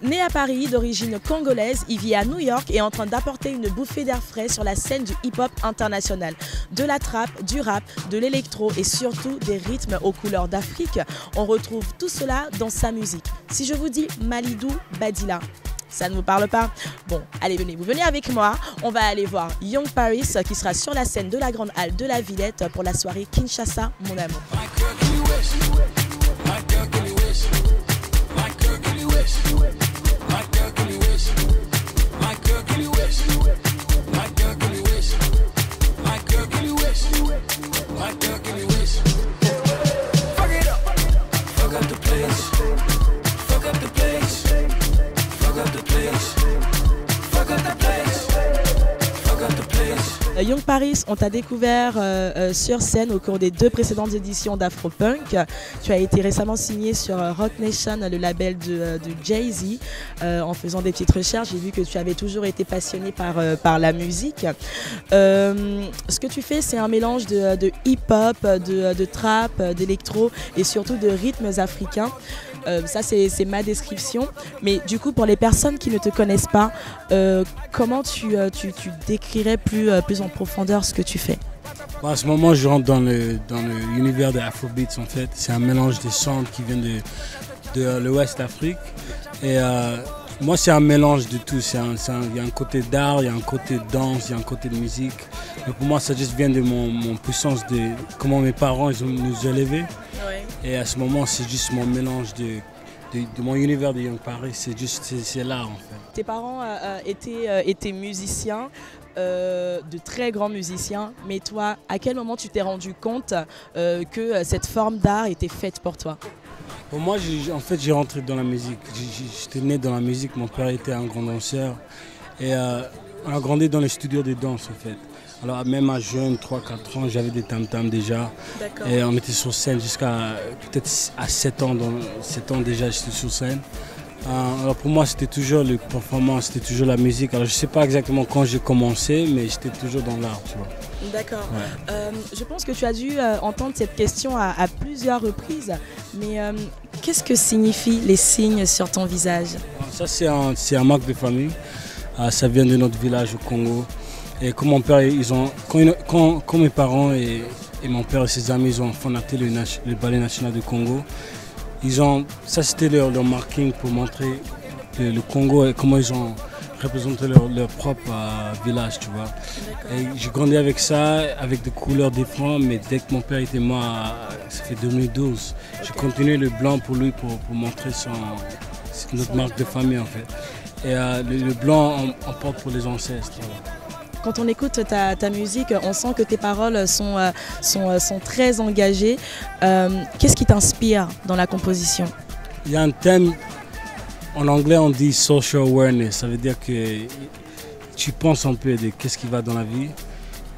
Né à Paris, d'origine congolaise, il vit à New York et est en train d'apporter une bouffée d'air frais sur la scène du hip-hop international. De la trap, du rap, de l'électro et surtout des rythmes aux couleurs d'Afrique. On retrouve tout cela dans sa musique. Si je vous dis Malidou Badila, ça ne vous parle pas? Bon, allez, vous venez avec moi. On va aller voir Young Paris qui sera sur la scène de la Grande Halle de la Villette pour la soirée Kinshasa, mon amour. Young Paris, on t'a découvert sur scène au cours des 2 précédentes éditions d'Afropunk. Tu as été récemment signé sur Roc Nation, le label de Jay-Z. En faisant des petites recherches, j'ai vu que tu avais toujours été passionné par la musique. Ce que tu fais, c'est un mélange de hip-hop, de trap, d'électro et surtout de rythmes africains. Ça, c'est ma description. Mais du coup, pour les personnes qui ne te connaissent pas, comment tu décrirais plus en profondeur ce que tu fais? Bon, à ce moment, je rentre dans l'univers de Afrobeats, en fait. C'est un mélange des sons qui viennent de l'Ouest Afrique. Et moi, c'est un mélange de tout. Il y a un côté d'art, il y a un côté de danse, il y a un côté de musique. Mais pour moi, ça juste vient de mon puissance, de comment mes parents ils ont nous élevés. Ouais. Et à ce moment, c'est juste mon mélange de mon univers de Young Paris. C'est là, en fait. Tes parents étaient musiciens, de très grands musiciens. Mais toi, à quel moment tu t'es rendu compte que cette forme d'art était faite pour toi? Pour moi, en fait, j'ai rentré dans la musique. J'étais né dans la musique. Mon père était un grand danseur. Et on a grandi dans les studios de danse, en fait. Alors même à jeune, 3-4 ans, j'avais des tam-tams déjà. Et on était sur scène jusqu'à peut-être à 7 ans. 7 ans déjà, j'étais sur scène. Alors pour moi, c'était toujours le performance, c'était toujours la musique. Alors je ne sais pas exactement quand j'ai commencé, mais j'étais toujours dans l'art, tu vois. D'accord. Ouais. Je pense que tu as dû entendre cette question à plusieurs reprises. Mais qu'est-ce que signifient les signes sur ton visage? Ça, c'est un marque de famille. Ça vient de notre village au Congo. Et comme mon père, quand mes parents et mon père et ses amis ils ont fondé le ballet national du Congo, ça c'était leur marking pour montrer le Congo et comment ils ont représenté leur propre village, tu vois. Et j'ai grandi avec ça, avec des couleurs différentes, mais dès que mon père était mort, ça fait 2012, j'ai continué le blanc pour lui pour montrer notre marque de famille en fait. Et le blanc on porte pour les ancêtres. Voilà. Quand on écoute ta musique, on sent que tes paroles sont très engagées. Qu'est-ce qui t'inspire dans la composition? Il y a un thème, en anglais on dit social awareness, ça veut dire que tu penses un peu de qu'est-ce qui va dans la vie.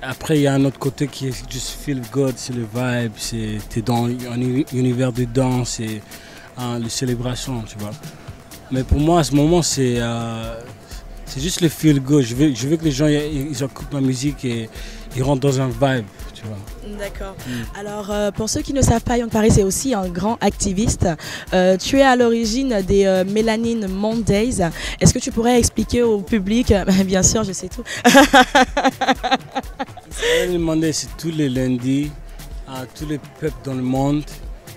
Après il y a un autre côté qui est juste feel good, c'est le vibe, t'es dans un univers de danse et les célébrations, tu vois. Mais pour moi à ce moment c'est juste le feel good. Je veux que les gens ils écoutent ma musique et ils rentrent dans un vibe, tu vois. D'accord. Alors, pour ceux qui ne savent pas, Young Paris est aussi un grand activiste. Tu es à l'origine des Melanin Mondays. Est-ce que tu pourrais expliquer au public? Bien sûr, je sais tout. Melanin Mondays, c'est tous les lundis, tous les peuples dans le monde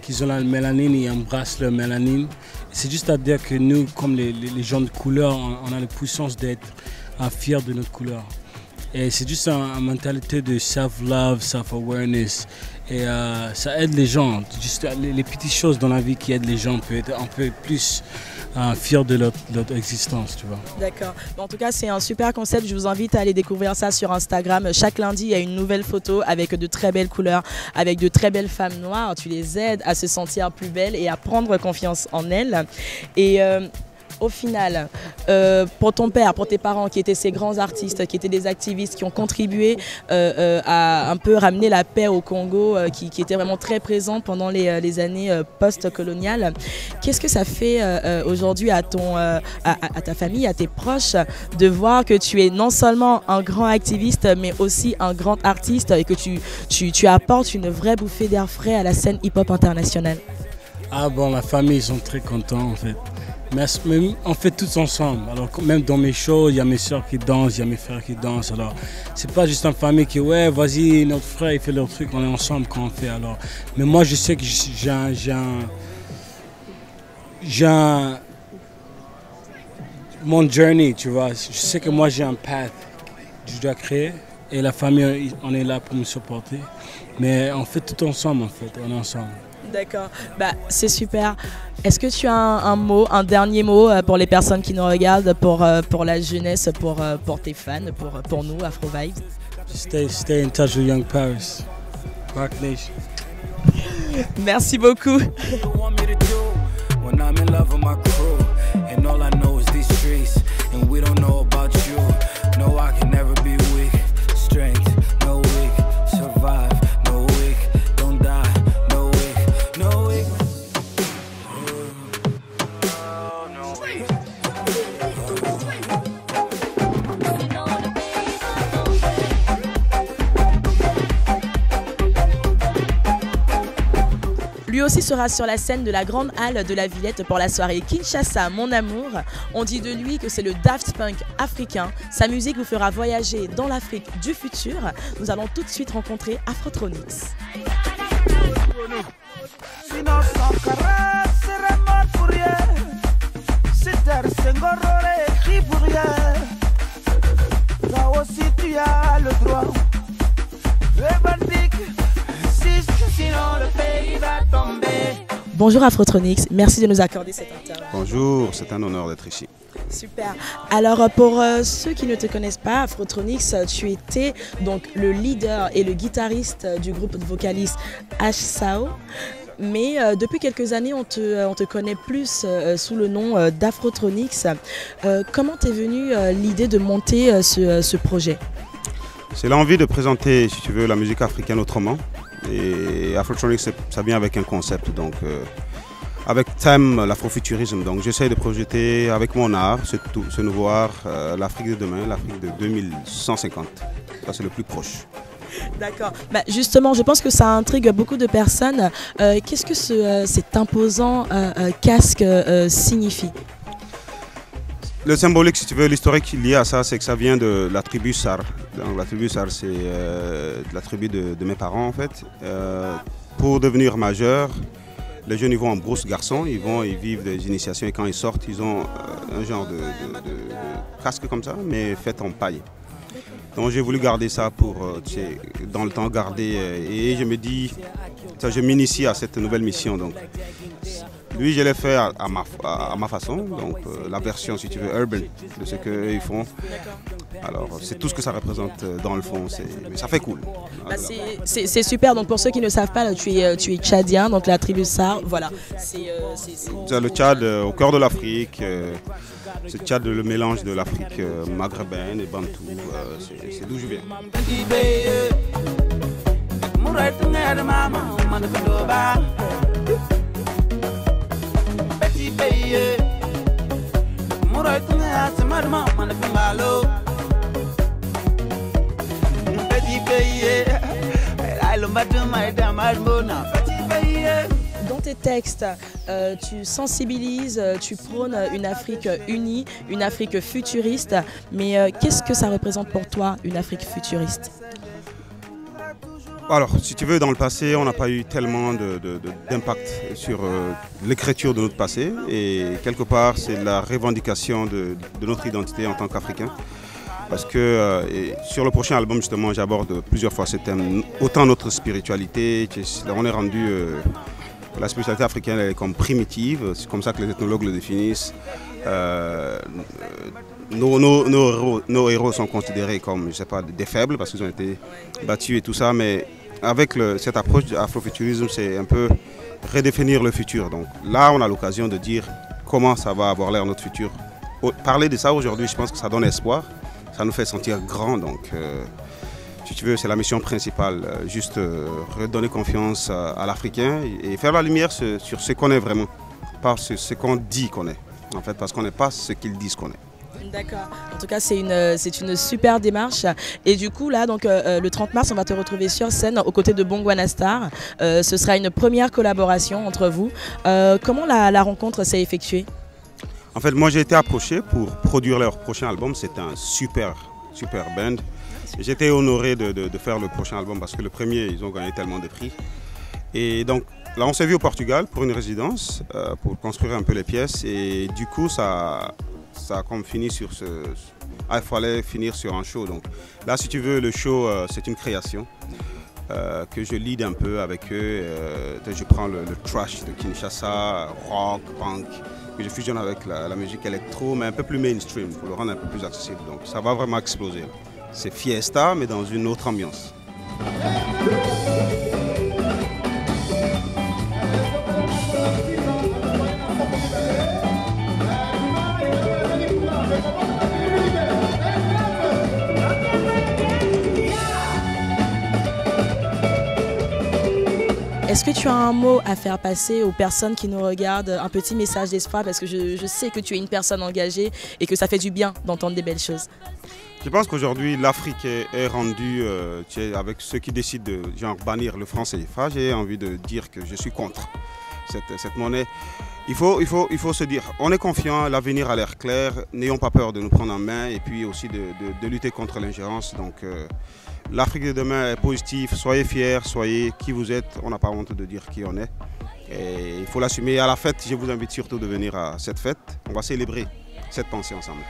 qui ont la mélanine, ils embrassent leur mélanine. C'est juste à dire que nous, comme les gens de couleur, on a la puissance d'être fiers de notre couleur. Et c'est juste une mentalité de self-love, self-awareness. Et ça aide les gens. Juste les petites choses dans la vie qui aident les gens, on peut être un peu plus fiers de leur existence, tu vois. D'accord. En tout cas, c'est un super concept. Je vous invite à aller découvrir ça sur Instagram. Chaque lundi, il y a une nouvelle photo avec de très belles couleurs, avec de très belles femmes noires. Tu les aides à se sentir plus belles et à prendre confiance en elles. Et au final, pour ton père, pour tes parents qui étaient ces grands artistes, qui étaient des activistes, qui ont contribué à un peu ramener la paix au Congo, qui étaient vraiment très présents pendant les années post-coloniales, qu'est-ce que ça fait aujourd'hui à ta famille, à tes proches, de voir que tu es non seulement un grand activiste, mais aussi un grand artiste et que tu apportes une vraie bouffée d'air frais à la scène hip-hop internationale? Ah bon, la famille, ils sont très contents en fait. mais on fait tous ensemble. Alors même dans mes shows, il y a mes soeurs qui dansent, il y a mes frères qui dansent. Alors c'est pas juste une famille qui ouais vas-y notre frère il fait leur truc, on est ensemble quand on fait. Alors mais moi je sais que mon journey, tu vois. Je sais que moi j'ai un path que je dois créer et la famille on est là pour me supporter. Mais on fait tout ensemble en fait, on est ensemble. D'accord, bah, c'est super. Est-ce que tu as un mot, un dernier mot pour les personnes qui nous regardent, pour la jeunesse, pour tes fans, pour nous, Afro Vibes? Stay in touch with Young Paris. Rock Nation. Merci beaucoup. Lui aussi sera sur la scène de la grande halle de la Villette pour la soirée Kinshasa, mon amour. On dit de lui que c'est le Daft Punk africain. Sa musique vous fera voyager dans l'Afrique du futur. Nous allons tout de suite rencontrer Afrotronics. Bonjour Afrotronics, merci de nous accorder cette interview. Bonjour, c'est un honneur d'être ici. Super. Alors pour ceux qui ne te connaissent pas, Afrotronics, tu étais donc le leader et le guitariste du groupe de vocalistes H-Sao. Mais depuis quelques années, on te connaît plus sous le nom d'Afrotronics. Comment t'es venue l'idée de monter ce projet? C'est l'envie de présenter, si tu veux, la musique africaine autrement. Et Afrotronics, ça vient avec un concept, donc avec thème l'afrofuturisme. Donc j'essaie de projeter avec mon art, ce nouveau art, l'Afrique de demain, l'Afrique de 2150. Ça c'est le plus proche. D'accord. Bah, justement, je pense que ça intrigue beaucoup de personnes. Qu'est-ce que cet imposant casque signifie? Le symbolique, si tu veux, l'historique lié à ça, c'est que ça vient de la tribu Sar. Donc, la tribu Sar, c'est la tribu de mes parents, en fait. Pour devenir majeur, les jeunes ils vont en brousse garçon, ils vivent des initiations et quand ils sortent, ils ont un genre de casque comme ça, mais fait en paille. Donc j'ai voulu garder ça pour, dans le temps, garder. Et je me dis, je m'initie à cette nouvelle mission. Donc. Lui, je l'ai fait à ma façon, donc la version, si tu veux, urban de ce qu'eux ils font. Alors, c'est tout ce que ça représente dans le fond, mais ça fait cool. Bah, c'est super, donc pour ceux qui ne savent pas, là, tu es tchadien, donc la tribu Sar, voilà. C'est le Tchad au cœur de l'Afrique, c'est le Tchad, le mélange de l'Afrique maghrébine et bantou, c'est d'où je viens. Dans tes textes, tu sensibilises, tu prônes une Afrique unie, une Afrique futuriste, mais qu'est-ce que ça représente pour toi, une Afrique futuriste? Alors, si tu veux, dans le passé, on n'a pas eu tellement d'impact sur l'écriture de notre passé. Et quelque part, c'est la revendication de notre identité en tant qu'Africain. Parce que sur le prochain album, justement, j'aborde plusieurs fois ce thème. Autant notre spiritualité, on est rendu... la spiritualité africaine elle est comme primitive, c'est comme ça que les ethnologues le définissent. Nos héros sont considérés comme, je sais pas, des faibles parce qu'ils ont été battus et tout ça, mais avec cette approche de l'afrofuturisme, c'est un peu redéfinir le futur. Donc là, on a l'occasion de dire comment ça va avoir l'air notre futur. Parler de ça aujourd'hui, je pense que ça donne espoir, ça nous fait sentir grand. Donc, si tu veux, c'est la mission principale, juste redonner confiance à l'Africain et faire la lumière sur ce qu'on est vraiment, pas ce qu'on dit qu'on est, en fait, parce qu'on n'est pas ce qu'ils disent qu'on est. D'accord. En tout cas, c'est une super démarche. Et du coup, là, donc, le 30 mars, on va te retrouver sur scène aux côtés de Bongwana Star. Ce sera une première collaboration entre vous. Comment la rencontre s'est effectuée? En fait, moi j'ai été approché pour produire leur prochain album. C'était un super band. J'étais honoré de faire le prochain album parce que le premier, ils ont gagné tellement de prix. Et donc là, on s'est vu au Portugal pour une résidence, pour construire un peu les pièces. Et du coup, ça a comme fini sur ce... il fallait finir sur un show. Donc là, si tu veux, le show, c'est une création que je lead un peu avec eux. Je prends le trash de Kinshasa, rock, punk, que je fusionne avec la musique électro, mais un peu plus mainstream, pour le rendre un peu plus accessible. Donc ça va vraiment exploser. C'est Fiesta, mais dans une autre ambiance. Est-ce que tu as un mot à faire passer aux personnes qui nous regardent, un petit message d'espoir, parce que je sais que tu es une personne engagée et que ça fait du bien d'entendre des belles choses. Je pense qu'aujourd'hui, l'Afrique est rendue, avec ceux qui décident de bannir le franc CFA. J'ai envie de dire que je suis contre cette monnaie. Il faut se dire, on est confiant, l'avenir a l'air clair, n'ayons pas peur de nous prendre en main et puis aussi de lutter contre l'ingérence. Donc l'Afrique de demain est positive, soyez fiers, soyez qui vous êtes, on n'a pas honte de dire qui on est. Et il faut l'assumer. À la fête, je vous invite surtout de venir à cette fête. On va célébrer cette pensée ensemble.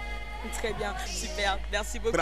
Très bien, super, merci beaucoup.